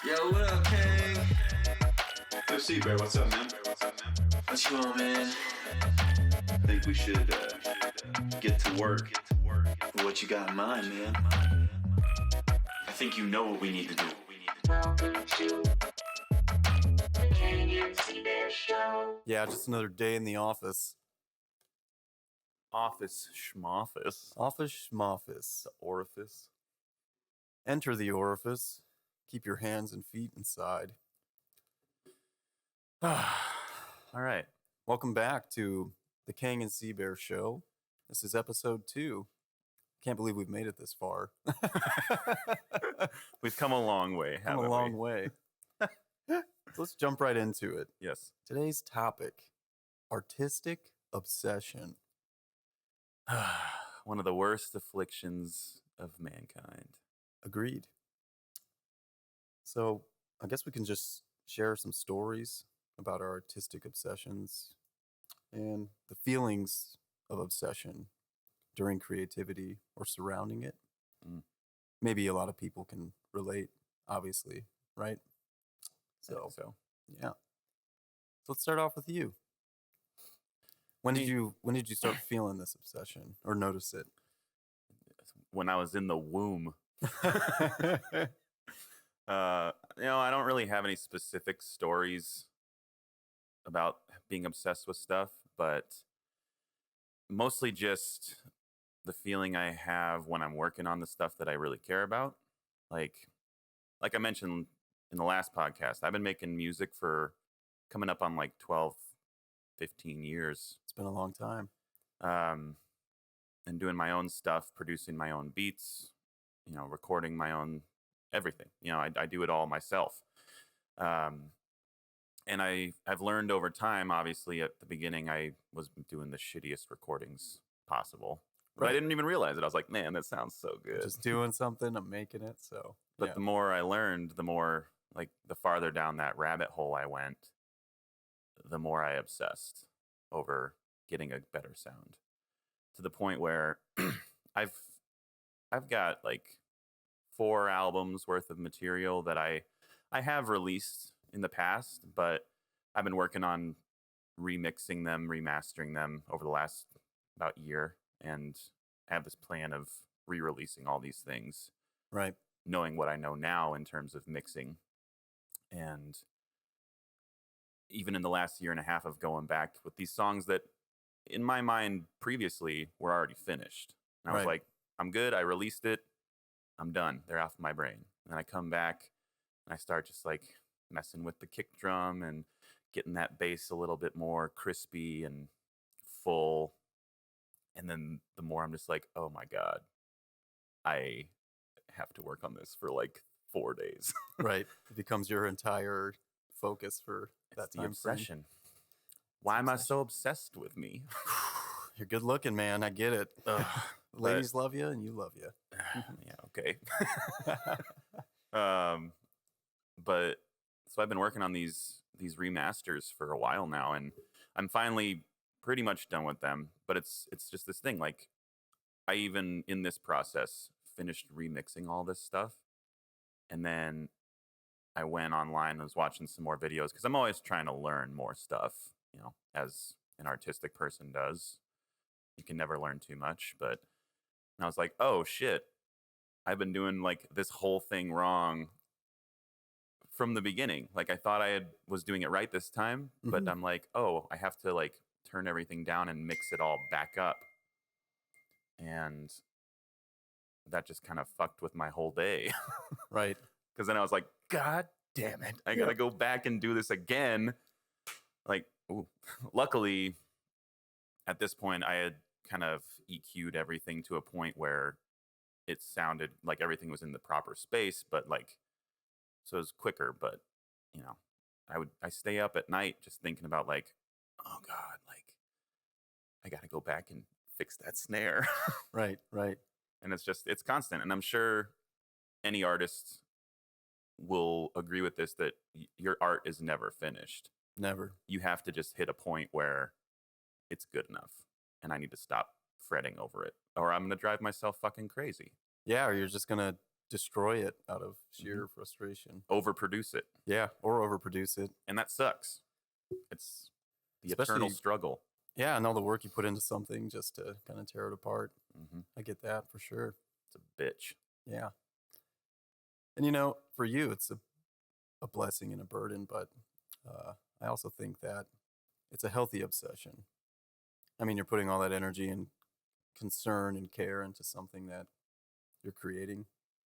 Yo, what up, Kang? Yo, Seabear, what's up, man? What you on, man? I think we should get to work. What you got in mind, man? I think you know what we need to do. Welcome to the Kang Seabear Show. Yeah, just another day in the office. Office schmoffice. Office schmoffice. Orifice. Enter the orifice. Keep your hands and feet inside. All right. Welcome back to the Kang and Seabear Show. This is episode 2. Can't believe we've made it this far. We've come a long way, Come haven't a long we? way. Let's jump right into it. Yes. Today's topic, artistic obsession. One of the worst afflictions of mankind. Agreed. So I guess we can just share some stories about our artistic obsessions and the feelings of obsession during creativity or surrounding it. Maybe a lot of people can relate, obviously, right? So yeah. So let's start off with you. When did you start feeling this obsession or notice it? When I was in the womb. I don't really have any specific stories about being obsessed with stuff, but mostly just the feeling I have when I'm working on the stuff that I really care about. Like I mentioned in the last podcast, I've been making music for coming up on like 12, 15 years. It's been a long time. And doing my own stuff, producing my own beats, recording my own everything. I do it all myself. And I've learned over time, obviously at the beginning, I was doing the shittiest recordings possible. But I didn't even realize it. I was like, man, that sounds so good. Just doing something, I'm making it. So, But the more I learned, the more, the farther down that rabbit hole I went, the more I obsessed over getting a better sound. To the point where I've got 4 albums worth of material that I have released in the past, but I've been working on remixing them, remastering them over the last about year, and I have this plan of re-releasing all these things. Right. Knowing what I know now in terms of mixing. And even in the last year and a half of going back with these songs that in my mind previously were already finished. And I was like, I'm good. I released it. I'm done. They're off my brain. And then I come back and I start just messing with the kick drum and getting that bass a little bit more crispy and full. And then the more I'm just like, oh my God, I have to work on this for 4 days. Right. It becomes your entire focus for that time. The obsession. Why am I so obsessed with me? You're good looking, man. I get it. Ladies love you and you love you. Yeah, okay. But so I've been working on these remasters for a while now, and I'm finally pretty much done with them. But it's just this thing. I even in this process finished remixing all this stuff, and then I went online and was watching some more videos because I'm always trying to learn more stuff. As an artistic person does. You can never learn too much, but I was like, oh shit, I've been doing this whole thing wrong from the beginning. I thought I was doing it right this time, but I'm like, oh, I have to turn everything down and mix it all back up. And that just kind of fucked with my whole day. Right. Because then I was like, God damn it, I gotta go back and do this again. Luckily, at this point, I had kind of EQ'd everything to a point where it sounded like everything was in the proper space, but so it was quicker. But I stay up at night just thinking about oh God, I gotta go back and fix that snare. Right. And it's constant. And I'm sure any artist will agree with this, that your art is never finished. Never. You have to just hit a point where it's good enough and I need to stop fretting over it, or I'm going to drive myself fucking crazy. Yeah, or you're just going to destroy it out of sheer frustration. Overproduce it. Yeah, or overproduce it. And that sucks. It's the Especially- eternal struggle. Yeah, and all the work you put into something just to kind of tear it apart. Mm-hmm. I get that for sure. It's a bitch. Yeah. And you know, for you, it's a blessing and a burden, but I also think that it's a healthy obsession. I mean, you're putting all that energy and concern and care into something that you're creating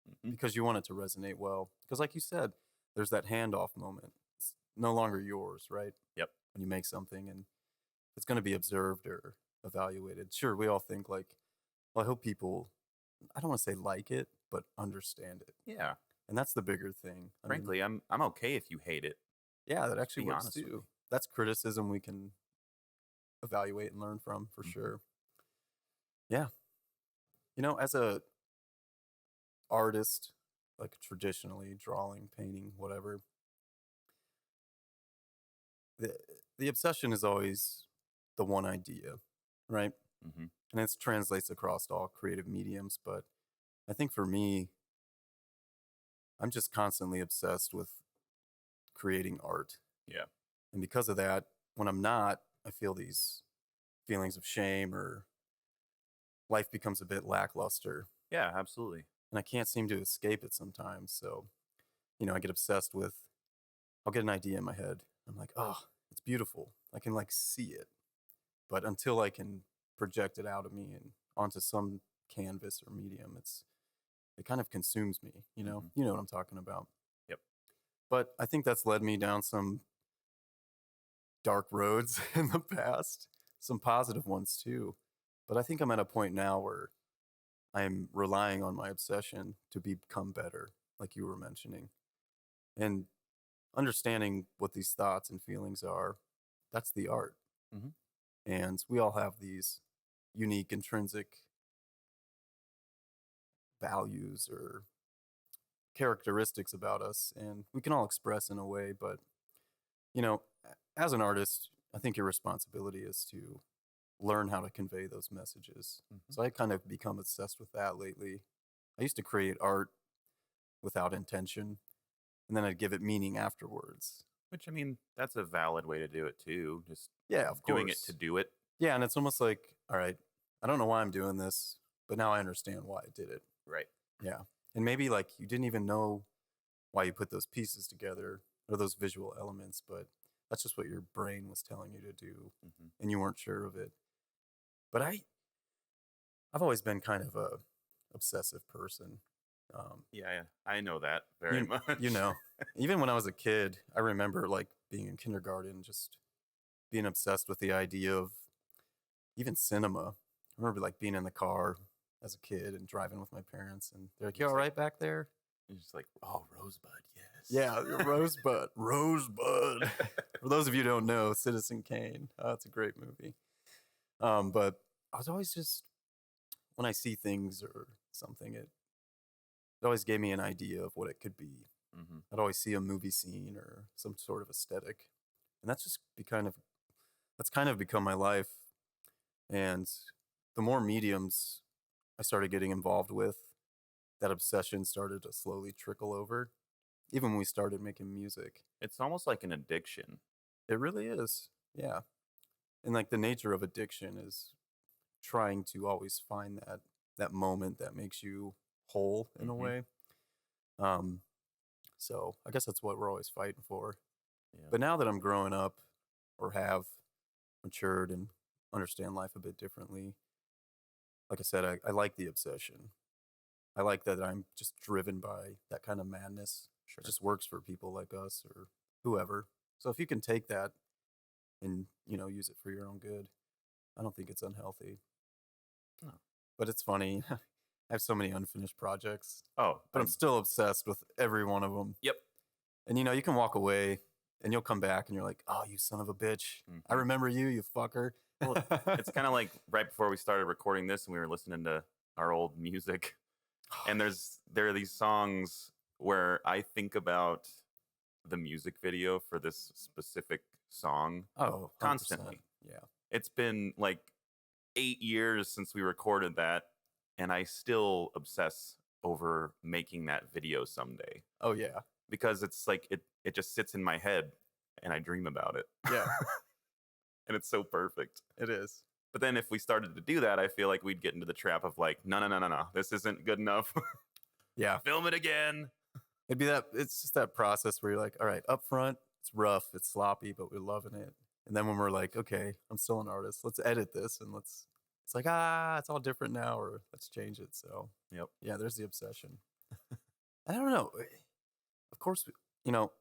Mhm. because you want it to resonate well. Because, like you said, there's that handoff moment. It's no longer yours, right? Yep. When you make something and it's going to be observed or evaluated. Sure, we all think like, well, I hope people, I don't want to say like it, but understand it. Yeah. And that's the bigger thing. I mean, Frankly, I'm okay if you hate it. yeah, that actually be works honest with too. you. That's criticism we can evaluate and learn from for Mhm. sure. Yeah. You know, as a artist, like traditionally drawing, painting, whatever, the the obsession is always the one idea, right? Mm-hmm. And it translates across all creative mediums, but I think for me, I'm just constantly obsessed with creating art. Yeah. And because of that, when I'm not, I feel these feelings of shame or life becomes a bit lackluster Yeah, absolutely. and I can't seem to escape it sometimes. So, you know, I get obsessed with, I'll get an idea in my head. I'm like, oh, it's beautiful. I can like see it. But until I can project it out of me and onto some canvas or medium, it kind of consumes me, you know? Mhm. You know what I'm talking about. Yep. But I think that's led me down some dark roads in the past, some positive ones too. But I think I'm at a point now where I'm relying on my obsession to become better, like you were mentioning. And understanding what these thoughts and feelings are, that's the art. Mhm. And we all have these unique intrinsic values or characteristics about us, and we can all express in a way, but you know, as an artist, I think your responsibility is to learn how to convey those messages. Mhm. So I kind of become obsessed with that lately. I used to create art without intention, and then I'd give it meaning afterwards. Which, I mean, that's a valid way to do it too. Just Yeah, of doing it course. to do it. Yeah, and it's almost like, all right, I don't know why I'm doing this, but now I understand why I did it. Right. Yeah. And maybe like you didn't even know why you put those pieces together or those visual elements, but that's just what your brain was telling you to do Mm-hmm. and you weren't sure of it. But I've always been kind of a obsessive person. Yeah, I know that very much. You know, even when I was a kid, I remember like being in kindergarten, just being obsessed with the idea of even cinema. I remember like being in the car as a kid and driving with my parents, and they're like, "You all right back there?" It's just like, oh, Rosebud, yes. Yeah, Rosebud. Rosebud. For those of you who don't know, Citizen Kane. It's a great movie. But I was always just, when I see things or something, it always gave me an idea of what it could be. Mm-hmm. I'd always see a movie scene or some sort of aesthetic. And that's just that's kind of become my life. And the more mediums I started getting involved with, that obsession started to slowly trickle over. Even when we started making music. It's almost like an addiction. It really is. Yeah. And like the nature of addiction is trying to always find that moment that makes you whole in a Mhm. way. So I guess that's what we're always fighting for. Yeah. But now that I'm growing up or have matured and understand life a bit differently, like I said, I like the obsession. I like that I'm just driven by that kind of madness. Sure. It just works for people like us or whoever. So if you can take that and, you know, use it for your own good, I don't think it's unhealthy. No. But it's funny. I have so many unfinished projects, Oh, but I'm still obsessed with every one of them. Yep. And, you know, you can walk away and you'll come back and you're like, oh, you son of a bitch. I Mhm. remember you, you fucker. Well, it's kind of like right before we started recording this and we were listening to our old music. And there are these songs where I think about the music video for this specific song Oh, 100%. constantly. Yeah. It's been like 8 years since we recorded that, and I still obsess over making that video someday Oh yeah. because it's like it just sits in my head and I dream about it. Yeah. And it's so perfect. It is. But then if we started to do that, I feel like we'd get into the trap of like, no, this isn't good enough. Yeah. Film it again. It'd be that. It's just that process where you're like, all right, up front, it's rough, it's sloppy, but we're loving it. And then when we're like, okay, I'm still an artist, let's edit this and let's. It's like it's all different now, or let's change it. So Yep. yeah, there's the obsession. I don't know. Of course, you know,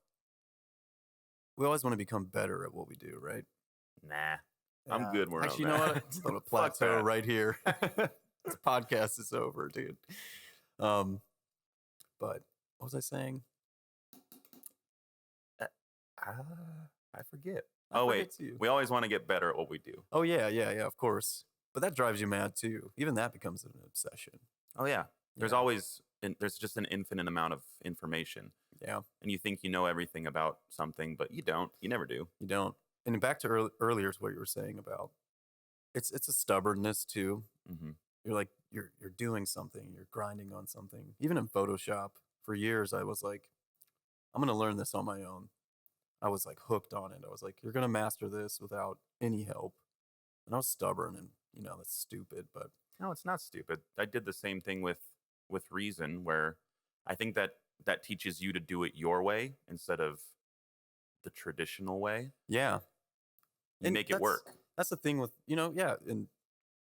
we always want to become better at what we do, right? Nah. I'm Yeah. good where Actually, I'm you know at. what? It's on a Fuck plateau that. right here. This podcast is over, dude. But what was I saying? I forget. I Oh, forget wait. too. We always want to get better at what we do. Oh yeah, of course. But that drives you mad too. Even that becomes an obsession. Oh, yeah. There's Yeah. always, there's just an infinite amount of information. Yeah, And you think you know everything about something, but you don't. You never do. you don't. And back to earlier is what you were saying about it's a stubbornness too. Mm-hmm. You're like you're doing something, you're grinding on something. Even in Photoshop, for years I was like, I'm gonna learn this on my own. I was like hooked on it. I was like, you're gonna master this without any help. And I was stubborn, and that's stupid, but No, it's not stupid. I did the same thing with Reason, where I think that teaches you to do it your way instead of the traditional way. yeah, You And make it work. That's the thing with and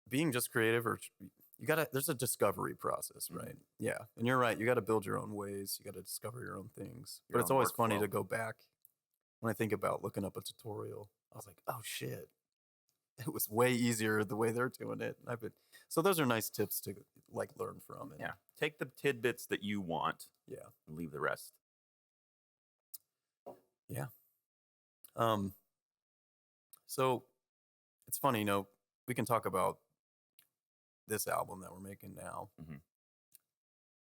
being just creative, or you gotta. There's a discovery process, Mhm. right? Yeah, and you're right. You got to build your own ways. You got to discover your own things. Your But it's own always funny workflow. to go back when I think about looking up a tutorial. I was like, oh shit, it was way easier the way they're doing it. So those are nice tips to like learn from. And Yeah. Take the tidbits that you want yeah. and leave the rest. Um. So it's funny, we can talk about this album that we're making now. Mhm.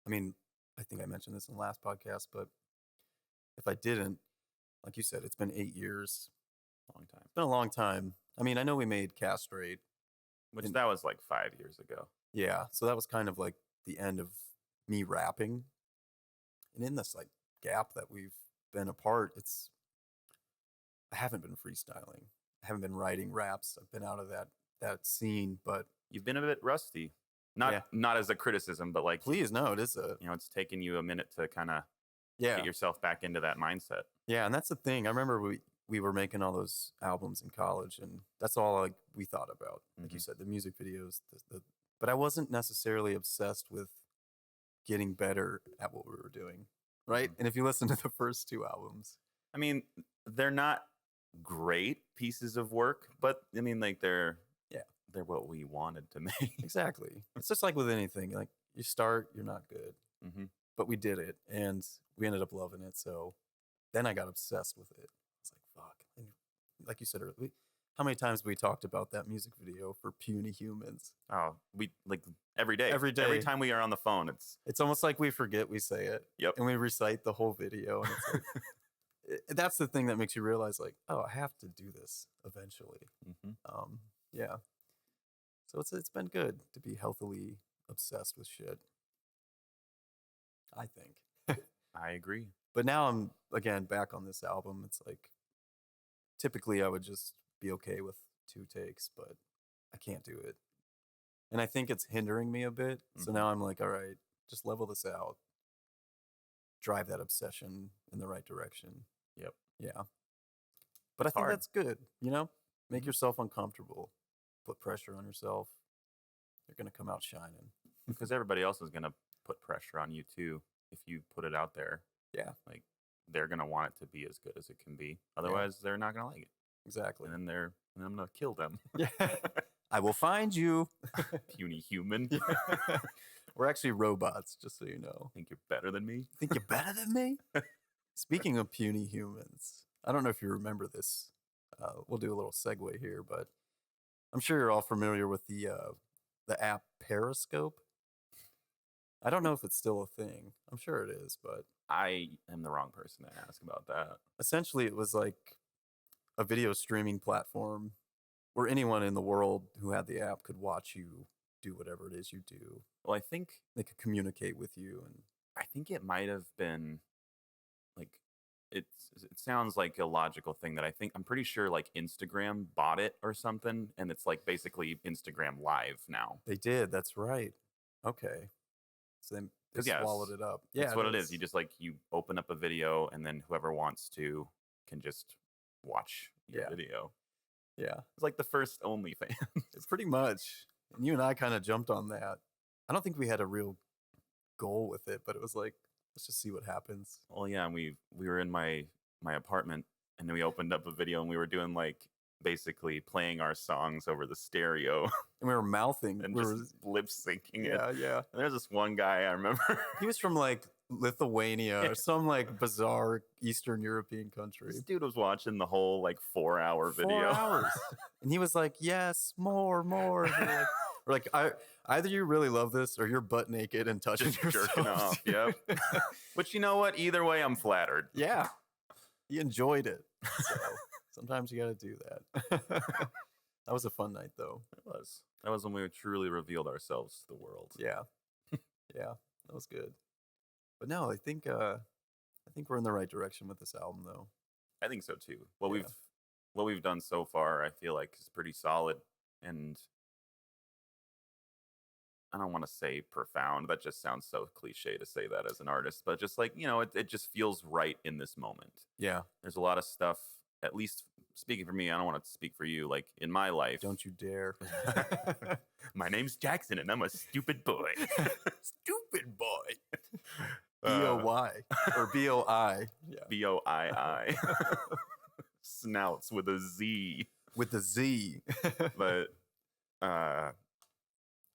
I mean, I think I mentioned this in the last podcast, but if I didn't, like you said, it's been 8 years. Long time. It's been a long time. I mean, I know we made Castrate. Which And- that was like 5 years ago. Yeah. So that was kind of like the end of me rapping. And in this like gap that we've been apart, I haven't been freestyling. I haven't been writing raps. I've been out of that scene, but You've been a bit rusty. Not as a criticism, but like please no, it is it's taken you a minute to kind of yeah. get yourself back into that mindset. Yeah, and that's the thing. I remember we were making all those albums in college, and that's all like we thought about. Like you Mhm. said, the music videos. But I wasn't necessarily obsessed with getting better at what we were doing, right? Mhm. And if you listen to the first two albums, I mean, they're not great pieces of work, but I mean, like they're what we wanted to make. exactly, it's just like with anything. Like you start, you're not good, Mm-hmm. but we did it, and we ended up loving it. So then I got obsessed with it. It's like fuck. And like you said earlier, how many times we talked about that music video for Puny Humans? Oh, we like every day. Every Every day. time we are on the phone, It's almost like we forget we say it. Yep. And we recite the whole video. And it's like, that's the thing that makes you realize, like, oh, I have to do this eventually. mm-hmm. Yeah. So it's been good to be healthily obsessed with shit, I think. I agree. But now I'm again back on this album. It's like typically I would just be okay with 2 takes, but I can't do it. And I think it's hindering me a bit. So Mhm. now I'm like, all right, just level this out. Drive that obsession in the right direction. Yep. Yeah. But I It's think hard. that's good, Make Mhm. yourself uncomfortable. Put pressure on yourself. You're going to come out shining. Because everybody else is gonna put pressure on you too if you put it out there. Yeah. Like they're gonna want it to be as good as it can be. Otherwise, they're not gonna like it, Exactly. and then I'm gonna kill them. Yeah. I will find you. Puny human. We're actually robots, just so you know. Think you're better than me? Think you're better than me? Speaking of puny humans, I don't know if you remember this. We'll do a little segue here, but I'm sure you're all familiar with the app Periscope. I don't know if it's still a thing. I'm sure it is, but I am the wrong person to ask about that. essentially it was like a video streaming platform where anyone in the world who had the app could watch you do whatever it is you do. Well, I think They could communicate with you, and it might have been like it sounds like a logical thing that I'm pretty sure like Instagram bought it or something, and it's like basically Instagram Live now. they did. That's right. Okay, so they 'Cause, yeah, swallowed it up. Yeah, That's what it is. You just like you open up a video and then whoever wants to can just watch your Yeah. video. Yeah, It's like the first OnlyFans. it's pretty much. And you and I kind of jumped on that. I don't think we had a real goal with it, but it was like, let's just see what happens. Well, yeah, and we were in my apartment and then we opened up a video and we were doing like basically playing our songs over the stereo And we were mouthing. and we just lip syncing it. yeah, yeah. And there's this one guy I remember. He was from like Lithuania or some like bizarre Eastern European country. This dude was watching the whole like 4-hour 4 video. hours. And he was like, yes, more. And we're like, either you really love this or you're butt naked and touching Just yourself. jerking off. Yep. Which, you know what? Either way, I'm flattered. Yeah. He enjoyed it. So sometimes you got to do that. That was a fun night, though. It was. That was when we truly revealed ourselves to the world. Yeah. Yeah. That was good. But no, I think we're in the right direction with this album, though. I think so too. What Yeah. we've done so far, I feel like is pretty solid, and I don't want to say profound. That just sounds so cliche to say that as an artist, but just like, it just feels right in this moment. Yeah. There's a lot of stuff, at least speaking for me, I don't want to speak for you, like in my life. Don't you dare. My name's Jackson and I'm a stupid boy. Stupid boy. Uh, B-O-Y or B-O-I. Yeah. B-O-I-I. Snouts with a Z. With the Z. But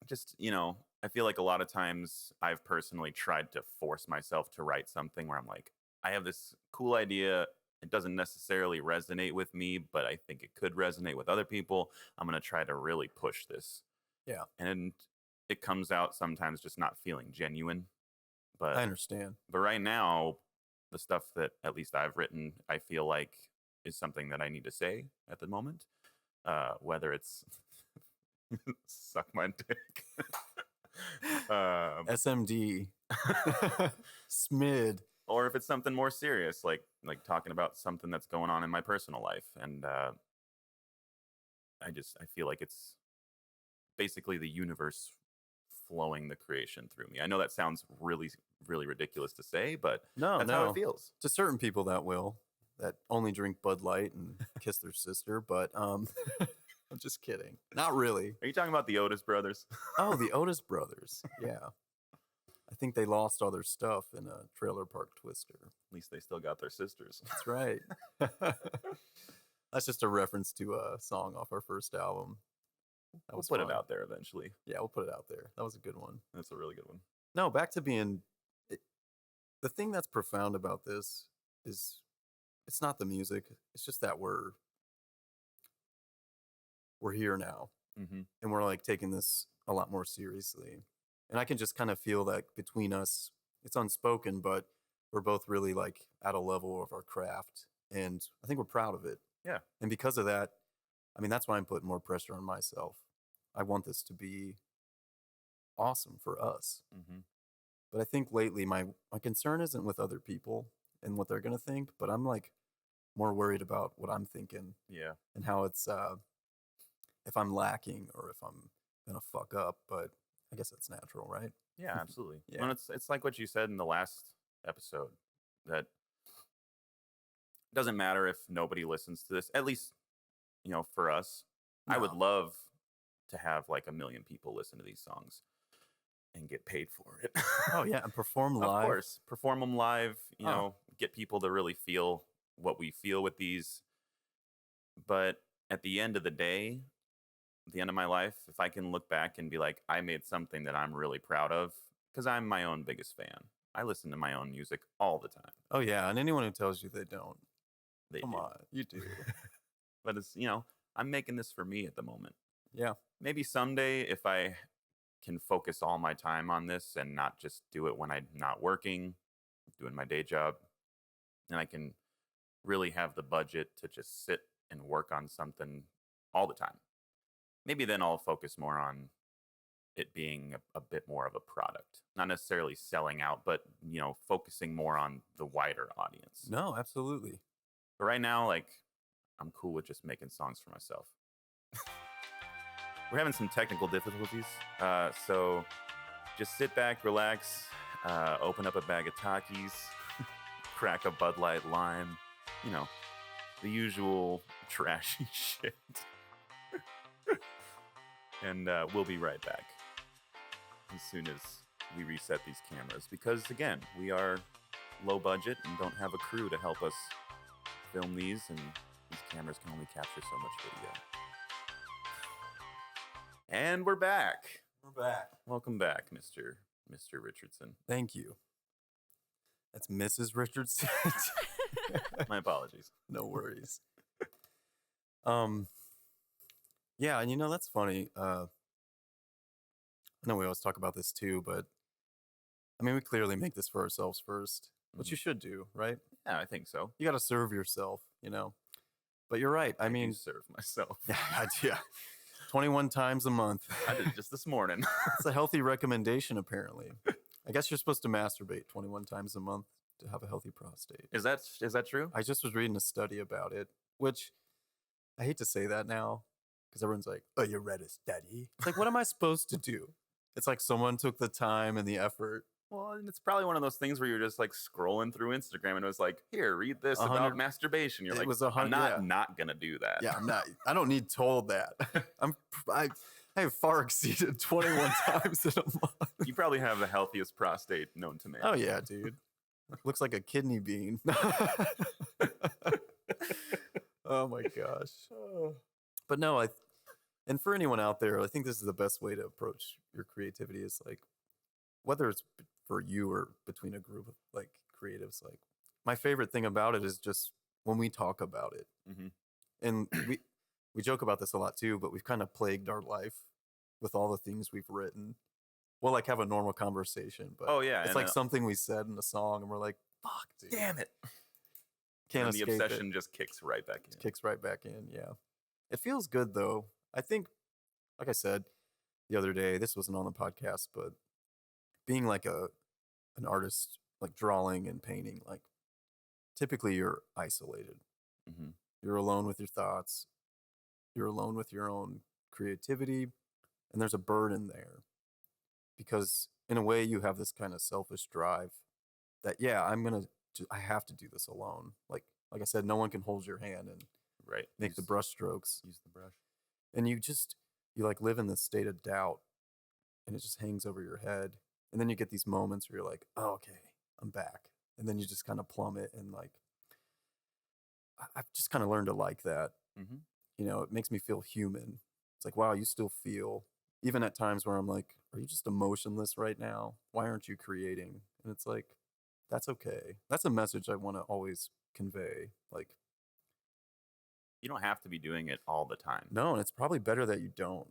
just, I feel like a lot of times I've personally tried to force myself to write something where I'm like, I have this cool idea. It doesn't necessarily resonate with me, but I think it could resonate with other people. I'm going to try to really push this. Yeah. And it comes out sometimes just not feeling genuine. But I understand. But right now, the stuff that at least I've written, I feel like is something that I need to say at the moment. Whether it's suck my dick. SMD. SMID. Or if it's something more serious, like talking about something that's going on in my personal life. And I feel like it's basically the universe flowing the creation through me. I know that sounds really, really ridiculous to say, but that's how it feels. To certain people that only drink Bud Light and kiss their sister, but I'm just kidding. Not really. Are you talking about the Otis brothers? Oh, the Otis brothers. Yeah. I think they lost all their stuff in a trailer park twister. At least they still got their sisters. That's right. That's just a reference to a song off our first album. We'll put it out there eventually. Yeah, we'll put it out there. That was a good one. That's a really good one. No, back to being... the thing that's profound about this is it's not the music. It's just that we're here now. Mm-hmm. And we're like taking this a lot more seriously. And I can just kind of feel that between us, it's unspoken, but we're both really like at a level of our craft. And I think we're proud of it. Yeah. And because of that, I mean, that's why I'm putting more pressure on myself. I want this to be awesome for us. Mm-hmm. But I think lately my concern isn't with other people and what they're going to think, but I'm like more worried about what I'm thinking. Yeah. And how it's, if I'm lacking or if I'm going to fuck up, but I guess that's natural, right? Yeah, absolutely. Yeah. Well, it's like what you said in the last episode, that it doesn't matter if nobody listens to this, at least, for us. I would No. love to have like 1 million people listen to these songs and get paid for it. Oh yeah, and perform live. Of course. Perform them live, Oh. Get people to really feel what we feel with these. But at the end of the day, at the end of my life, if I can look back and be like, I made something that I'm really proud of, because I'm my own biggest fan. I listen to my own music all the time. Oh yeah, and anyone who tells you they don't, They come do. on, you do. But it's, I'm making this for me at the moment. Yeah, Maybe someday if I can focus all my time on this and not just do it when I'm not working, doing my day job, and I can really have the budget to just sit and work on something all the time. Maybe then I'll focus more on it being a bit more of a product, not necessarily selling out, but focusing more on the wider audience. No, absolutely. But right now, like, I'm cool with just making songs for myself. We're having some technical difficulties, so just sit back, relax, open up a bag of Takis, crack a Bud Light Lime, the usual trashy shit. And we'll be right back as soon as we reset these cameras, because again, we are low budget and don't have a crew to help us film these, and these cameras can only capture so much video. And we're back. We're back. Welcome back, Mr. Richardson. Thank you. That's Mrs. Richardson. My apologies. No worries. Yeah, and that's funny. I know we always talk about this too, but I mean, we clearly make this for ourselves first, which you should do, right? Yeah, I think so. You got to serve yourself, But you're right. I mean, do serve myself. Yeah. 21 times a month. I did it just this morning. It's a healthy recommendation, apparently. I guess you're supposed to masturbate 21 times a month to have a healthy prostate. Is that true? I just was reading a study about it, which I hate to say that now because everyone's like, oh, you read a study? It's like, what am I supposed to do? It's like someone took the time and the effort. Well, and it's probably one of those things where you're just like scrolling through Instagram and it was like, here, read this 100 about masturbation. You're it like, was I'm 100 not gonna do that. Yeah, I don't need told that. I have far exceeded 21 times in a month. You probably have the healthiest prostate known to man. Oh yeah, dude. Looks like a kidney bean. Oh my gosh. But no, and for anyone out there, I think this is the best way to approach your creativity is like, whether it's for you or between a group of like creatives, like my favorite thing about it is just when we talk about it. Mm-hmm. And we joke about this a lot too, but we've kind of plagued our life with all the things we've written. We'll like have a normal conversation, but it's like something we said in a song and we're like, fuck, dude. Damn it. Can't and the escape obsession it. just kicks right back in. Kicks right back in, yeah. It feels good though. I think, like I said the other day, this wasn't on the podcast, but being like an artist, like drawing and painting, like typically you're isolated. Mm-hmm. You're alone with your thoughts. You're alone with your own creativity. And there's a burden there because in a way you have this kind of selfish drive that, yeah, I have to do this alone. Like I said, no one can hold your hand and make the brush strokes. Use the brush. And you like live in this state of doubt and it just hangs over your head. And then you get these moments where you're like, oh, okay, I'm back. And then you just kind of plummet. And like, I've just kind of learned to like that. Mm-hmm. It makes me feel human. It's like, wow, you still feel, even at times where I'm like, are you just emotionless right now? Why aren't you creating? And it's like, that's okay. That's a message I want to always convey. Like, you don't have to be doing it all the time. No, and it's probably better that you don't.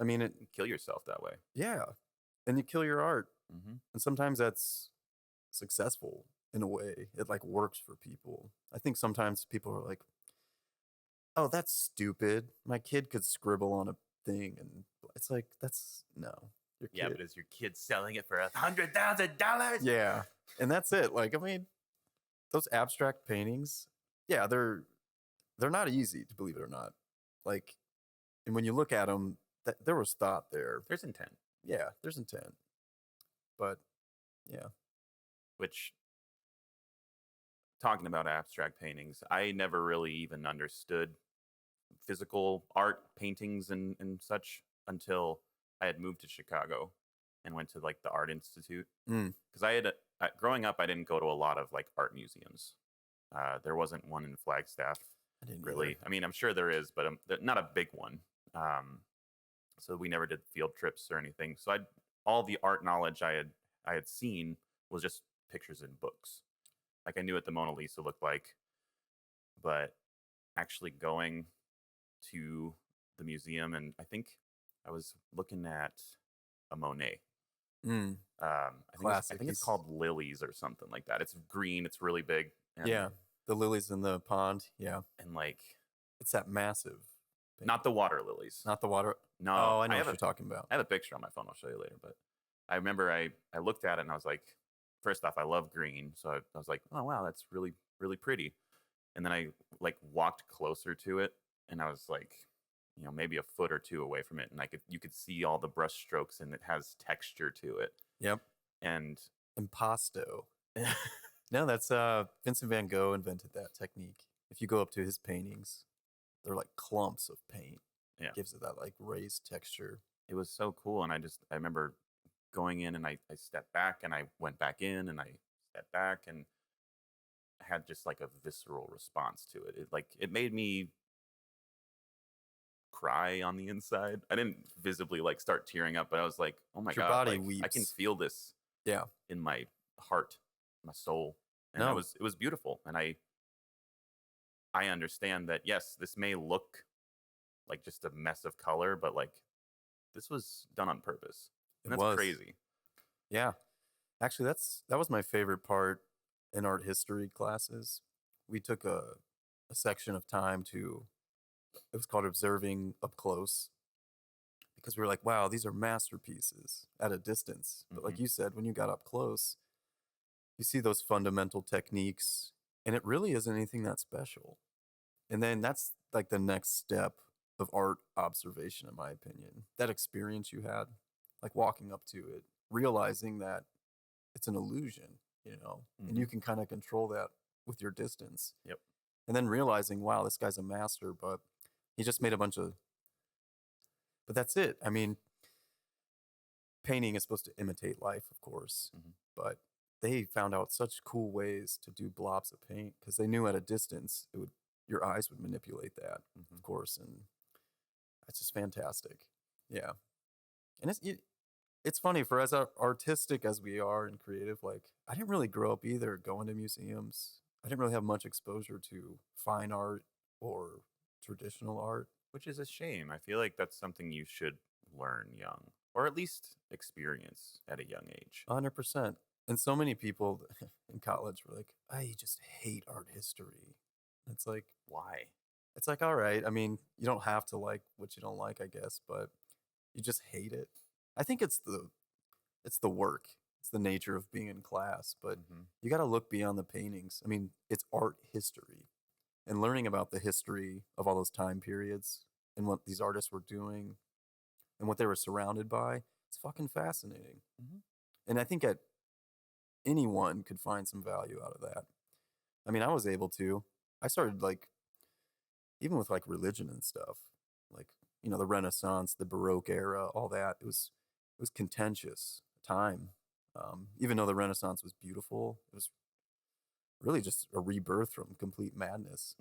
I mean, You kill yourself that way. yeah. And you kill your art. Mm-hmm. And sometimes that's successful in a way. It like works for people. I think sometimes people are like, oh, that's stupid. My kid could scribble on a thing. And it's like, no. Your Yeah, kid. but is your kid selling it for $100,000? Yeah. And that's it. Like, I mean, those abstract paintings, yeah, they're not easy, to believe it or not. Like, and when you look at them, there was thought there. There's intent. Yeah, there's intent. But, yeah. Which, talking about abstract paintings, I never really even understood physical art, paintings, and such until I had moved to Chicago and went to like the Art Institute. Because I had growing up, I didn't go to a lot of like art museums. There wasn't one in Flagstaff. I didn't really. either. I mean, I'm sure there is, but not a big one. So we never did field trips or anything. So all the art knowledge I had seen was just pictures in books. Like I knew what the Mona Lisa looked like, but actually going to the museum, and I think I was looking at a Monet. I Classic. think it's called Lilies or something like that. It's green. It's really big. And, Yeah. The lilies in the pond. Yeah. And like, It's that massive Not the water lilies. Not the water. No. Oh, I know have what you're talking about. I have a picture on my phone. I'll show you later. But I remember I looked at it and I was like, first off, I love green. So I was like, oh, wow, that's really, really pretty. And then I like walked closer to it and I was like, maybe a foot or two away from it. And you could see all the brush strokes and it has texture to it. Yep. And impasto. No, that's Vincent van Gogh invented that technique. If you go up to his paintings, they're like clumps of paint. Yeah. It gives it that like raised texture. It was so cool. And I remember going in and I stepped back and I went back in and I stepped back and I had just like a visceral response to it. It made me cry on the inside. I didn't visibly like start tearing up, but I was like, oh my Your God, body like, weeps. I can feel this Yeah. in my heart, my soul. And No. it was beautiful. And I understand that, yes, this may look like just a mess of color, but like this was done on purpose. And that's crazy. Yeah. Actually, that was my favorite part in art history classes. We took a section of time it was called observing up close, because we were like, wow, these are masterpieces at a distance. But like you said, when you got up close, you see those fundamental techniques and it really isn't anything that special. And then that's like the next step of art observation, in my opinion. That experience you had, like walking up to it, realizing that it's an illusion, and you can kind of control that with your distance. Yep. And then realizing, wow, this guy's a master, but he just made but that's it. I mean, painting is supposed to imitate life, of course, but they found out such cool ways to do blobs of paint because they knew at a distance your eyes would manipulate that, of course, and that's just fantastic. Yeah, and it's funny for as artistic as we are and creative. Like, I didn't really grow up either going to museums. I didn't really have much exposure to fine art or traditional art, which is a shame. I feel like that's something you should learn young, or at least experience at a young age. 100%. And so many people in college were like, I just hate art history. It's like, why? It's like, all right. I mean, you don't have to like what you don't like, I guess, but you just hate it. I think it's the work. It's the nature of being in class, but you got to look beyond the paintings. I mean, it's art history. And learning about the history of all those time periods and what these artists were doing and what they were surrounded by, it's fucking fascinating. And I think anyone could find some value out of that. I mean, I was able to. I started like, even with like religion and stuff, like, the Renaissance, the Baroque era, all that. It was contentious time. Even though the Renaissance was beautiful, it was really just a rebirth from complete madness.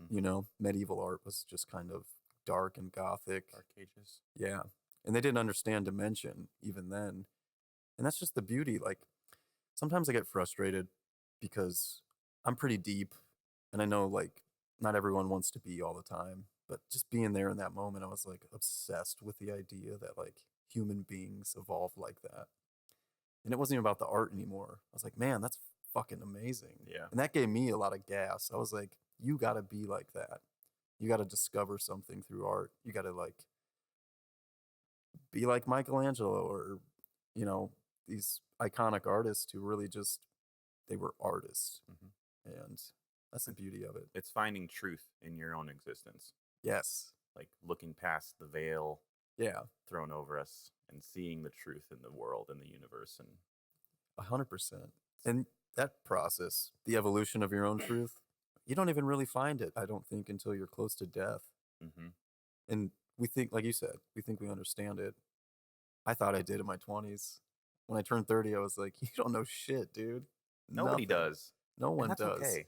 Medieval art was just kind of dark and gothic. Dark Ages. Yeah. And they didn't understand dimension even then. And that's just the beauty. Like, sometimes I get frustrated because I'm pretty deep and I know like not everyone wants to be all the time, but just being there in that moment, I was like obsessed with the idea that like human beings evolved like that. And it wasn't even about the art anymore. I was like, man, that's fucking amazing. Yeah. And that gave me a lot of gas. I was like, you got to be like that. You got to discover something through art. You got to like be like Michelangelo or, these iconic artists who really just, they were artists. And that's the beauty of it. It's finding truth in your own existence. Yes. Like looking past the veil thrown over us and seeing the truth in the world and the universe. And 100%. And that process, the evolution of your own truth, you don't even really find it, I don't think, until you're close to death. And we think, like you said, we think we understand it. I thought I did in my 20s. When I turned 30, I was like, you don't know shit, dude. Nobody does. No one that's does. Okay.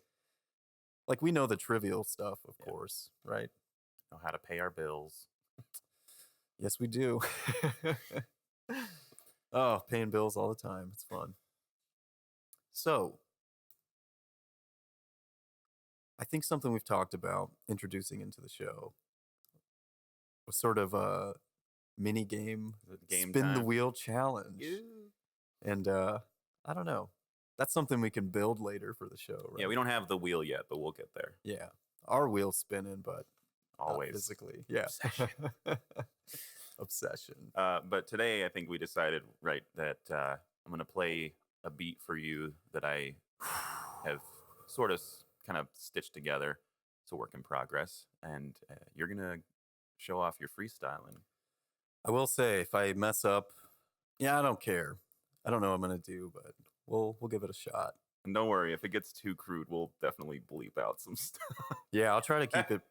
Like, we know the trivial stuff, of course, right? Know how to pay our bills. Yes, we do. Oh, paying bills all the time. It's fun. So, I think something we've talked about introducing into the show was sort of a mini game, Game spin the time. wheel challenge. And I don't know. That's something we can build later for the show, right? Yeah, we don't have the wheel yet, but we'll get there. Yeah. Our wheel's spinning, but Not always. physically. Yeah. Obsession. But today, I think we decided, right, that I'm going to play a beat for you that I have sort of kind of stitched together. It's a work in progress. And you're going to show off your freestyling. I will say, if I mess up, I don't care. I don't know what I'm going to do, but we'll give it a shot. And don't worry, if it gets too crude, we'll definitely bleep out some stuff. Yeah, I'll try to keep it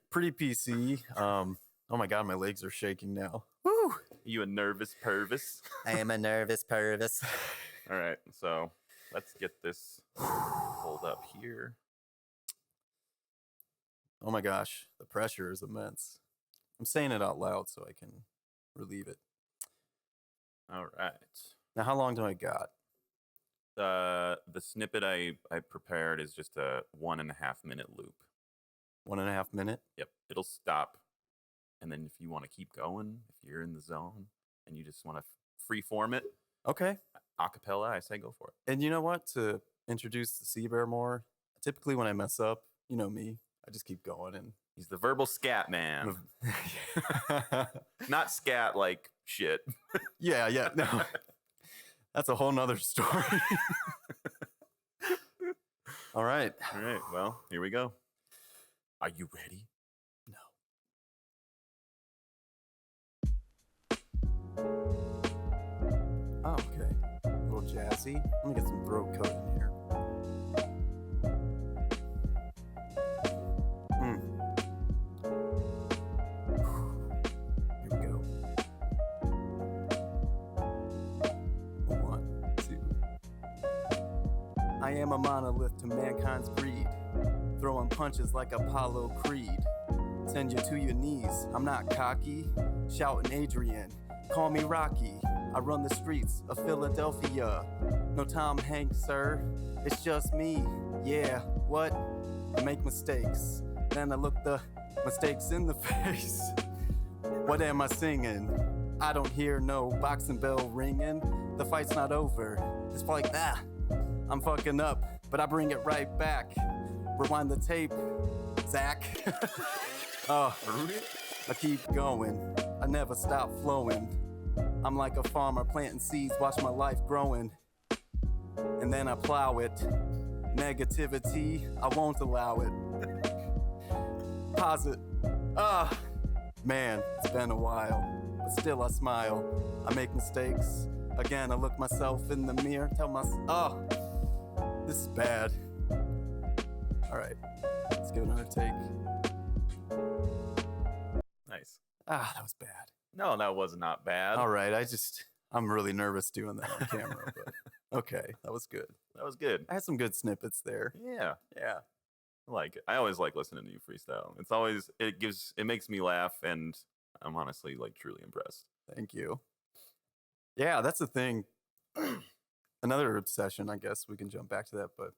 pretty PC. Oh my God, my legs are shaking now. Woo! You a nervous pervis? I am a nervous pervis. All right, so let's get this pulled up here. Oh my gosh, the pressure is immense. I'm saying it out loud so I can relieve it. All right. Now, how long do I got? The snippet I prepared is just a 1.5 minute loop. 1.5 minute? Yep, it'll stop. And then if you want to keep going, if you're in the zone and you just want to free form it, Okay. acapella, I say go for it. And you know what? To introduce the Seabear more, typically when I mess up, you know me, I just keep going and He's the verbal scat man. Not scat like shit. yeah, no. That's a whole nother story. All right. All right, well, here we go. Are you ready? Oh, okay. A little jazzy. Let me get some throat coat in here. Here we go. 1, 2. I am a monolith to mankind's greed, throwing punches like Apollo Creed. Send you to your knees. I'm not cocky, shouting Adrian. Call me Rocky. I run the streets of Philadelphia. No Tom Hanks, sir. It's just me. Yeah, what? I make mistakes. Then I look the mistakes in the face. What am I singing? I don't hear no boxing bell ringing. The fight's not over. It's like, I'm fucking up, but I bring it right back. Rewind the tape, Zach. I keep going. I never stop flowing. I'm like a farmer planting seeds, watch my life growing. And then I plow it. Negativity, I won't allow it. Posit. Man, it's been a while, but still I smile. I make mistakes. Again, I look myself in the mirror, tell myself, this is bad. All right, let's give it another take. Nice. That was bad. No, that was not bad. All right, I'm really nervous doing that on camera, but okay, that was good. That was good. I had some good snippets there. Yeah. Yeah. I like it. I always like listening to you freestyle. It's always, it makes me laugh, and I'm honestly like truly impressed. Thank you. Yeah, that's the thing. Another obsession, I guess we can jump back to that, but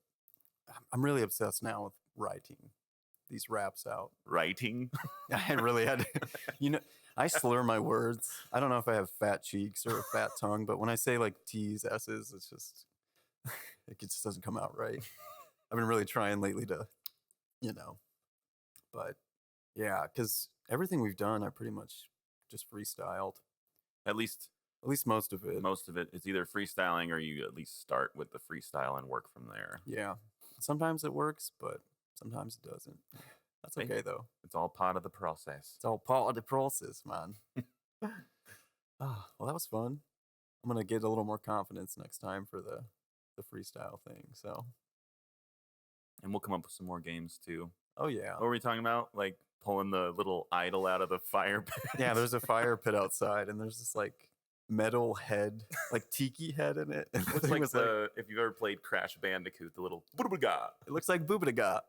I'm really obsessed now with writing these raps out. Writing? I really had to, I slur my words. I don't know if I have fat cheeks or a fat tongue, but when I say like T's, S's, it just doesn't come out right. I've been really trying lately to, but yeah, because everything we've done, I pretty much just freestyled. At least most of it. Most of it is either freestyling or you at least start with the freestyle and work from there. Yeah. Sometimes it works, but sometimes it doesn't. That's okay, though. It's all part of the process. It's all part of the process, man. Well, that was fun. I'm going to get a little more confidence next time for the freestyle thing, so. And we'll come up with some more games, too. Oh, yeah. What were we talking about? Like pulling the little idol out of the fire pit? Yeah, there's a fire pit outside, and there's this, like, metal head, like tiki head in it. It looks like if you've ever played Crash Bandicoot, the little booba-ga. It looks like boobadaga.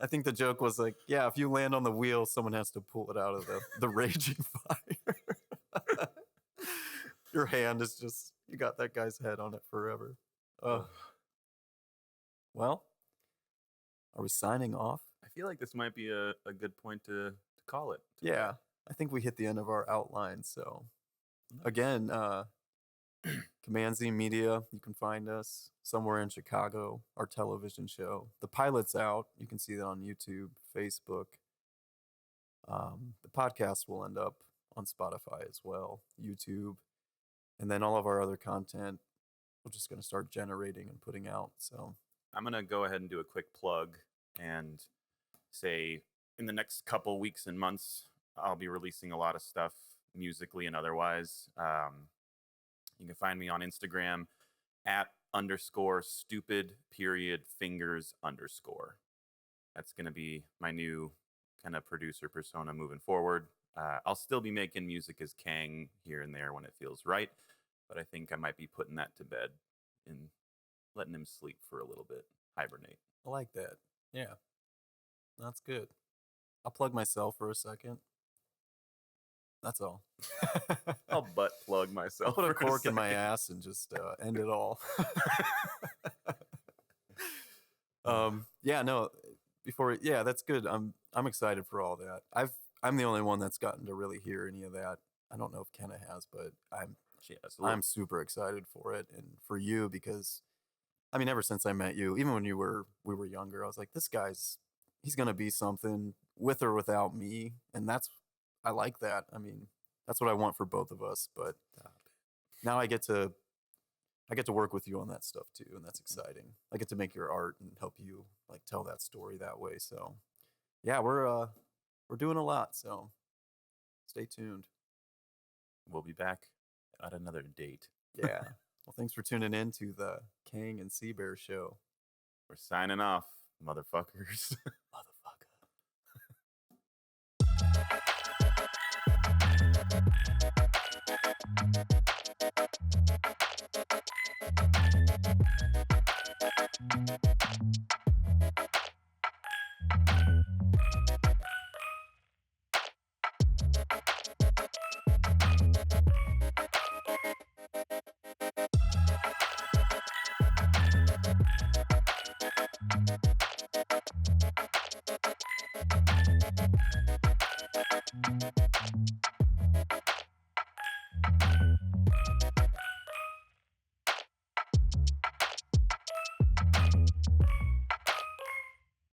I think the joke was like, yeah, if you land on the wheel, someone has to pull it out of the raging fire. Your hand is just, you got that guy's head on it forever. Well, are we signing off? I feel like this might be a good point to call it. Yeah, I think we hit the end of our outline. So again, Command Z Media, you can find us somewhere in Chicago, our television show. The pilot's out. You can see that on YouTube, Facebook. The podcast will end up on Spotify as well, YouTube, and then all of our other content we're just going to start generating and putting out. So I'm going to go ahead and do a quick plug and say in the next couple weeks and months, I'll be releasing a lot of stuff musically and otherwise. You can find me on Instagram at _stupid_fingers_. That's going to be my new kind of producer persona moving forward. I'll still be making music as Kang here and there when it feels right, but I think I might be putting that to bed and letting him sleep for a little bit, hibernate. I like that. Yeah, that's good. I'll plug myself for a second. That's all. I'll butt plug myself. I'll put a for cork in my second. ass and just end it all. Yeah, no. Yeah, that's good. I'm excited for all that. I'm the only one that's gotten to really hear any of that. I don't know if Kenna has, but I'm super excited for it and for you because, I mean, ever since I met you, even when we were younger, I was like, he's gonna be something with or without me, and I like that. I mean, that's what I want for both of us. But now I get to work with you on that stuff too, and that's exciting. I get to make your art and help you like tell that story that way. So yeah, we're doing a lot. So stay tuned. We'll be back at another date. Yeah. Well, thanks for tuning in to the Kang and Seabear show. We're signing off, motherfuckers. Motherfucker.